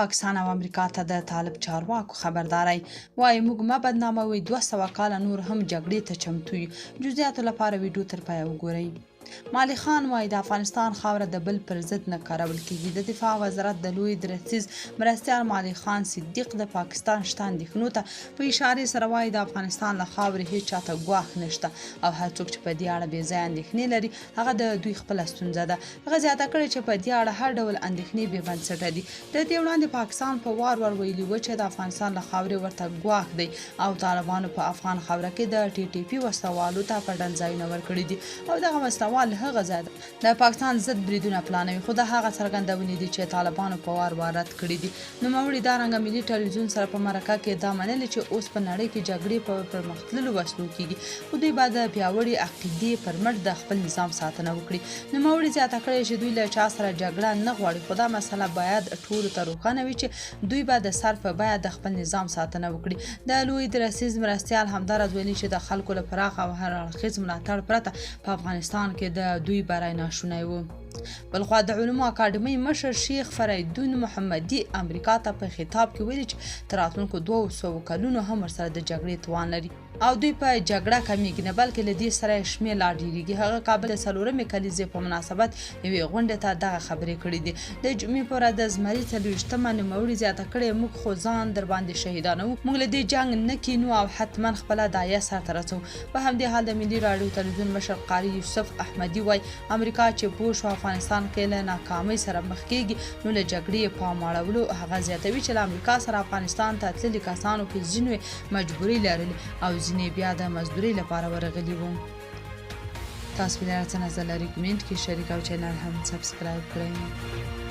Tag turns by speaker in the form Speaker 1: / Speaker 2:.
Speaker 1: پاکستان او امریکا ته د طالب چارواکو خبرداری وایي موږ مه بدناموي 200 کاله نور هم جګړې ته چمتو یو. جزئیاتو لپاره ویډیو تر پایه وګورئ. مالي خان وایي د افغانستان خاوره د بل پر ضد نه کارول کیږي. د دفاع وزارت د لوی درسیز مرستیال مالي خان صدیق د پاکستان شته اندېښنو ته په اشارې سره وایي د افغانستان له خاورې هیڅ چاته ګواښ نشته او هر څوک چې په دې اړه بې ځایه اندېښنې لري هغه د دوی خپله ستونزه ده. هغه زیاته کړې چې په دې اړه هر ډول اندېښنې بې بنسټه دي. د دې وړاندې پاکستان په وار ویلي و چې د افغانستان له خاورې ورته ګواښ دی او طالبانو په افغان خاوره کې د TTP وسلوالو ته پټن ځایونه ورکړي دي او دغه وسلوال هغه ځای د پاکستان ضد بریدونه پلانوي خو د هغه څرګندونې دي چې طالبانو په وار رد کړي دي. نوموړي دا رنګه ملي ټلویزیون سره په مرکه کې دا منلي چې اوس په نړۍ کې جګړې په پرمختللو وسلو کېږي خو دوی باید د پیاوړي عقیدې پر مټ د خپل نظام ساتنه وکړي. نوموړي زیاته کړې چې دوی له چا سره جګړه نه غواړي خو دا مسله باید ټولو ته روښانه وي چې دوی به د سر په بیه د خپل نظام ساتنه وکړي. د لوی درسیز مرستیال همدارز ویلي چې د خلکو له پراخ او هر اړخیز ملاتړ پرته په افغانستان کې د دوی بری ناشونی و. بلخوا د علومو اکاډمۍ مشر شیخ فریدون محمدي امریکا ته په خطاب کې ویلي چې تر راتلونکو 200 کلونو هم ورسره د جګړې توان لري او دوی په جګړه کمیږي نه بلکې له دې سره شمېر لا ډېرېږي. هغه کابل د 4مې کلیزې په مناسبت یوې غونډې ته دغه خبرې کړې دي. د جمعې په ورځ د زمري 24مه نوموړي زیاته کړې موږ خو ځان در باندې شهیدانو موږ له دې جنګ نه کینو او حتما خپله داعیه سرته رسوو. په همدې حال د ملي راډیو تلویزیون مشر قاري یوسف احمدي وایي امریکا چې پوه شو افغانستان کې له ناکامۍ سره مخ کېږي نو له جګړې پام اړولو. هغه زیاتوي چې له امریکا سره افغانستان ته تللي کسانو کې ځینې مجبوري لرلې او ځینې بیا د مزدورۍ لپاره ورغلي وو. تاسو به څه نظر لرئ کمنټ کې شریک او چینل هم سبسکرایب کړئ.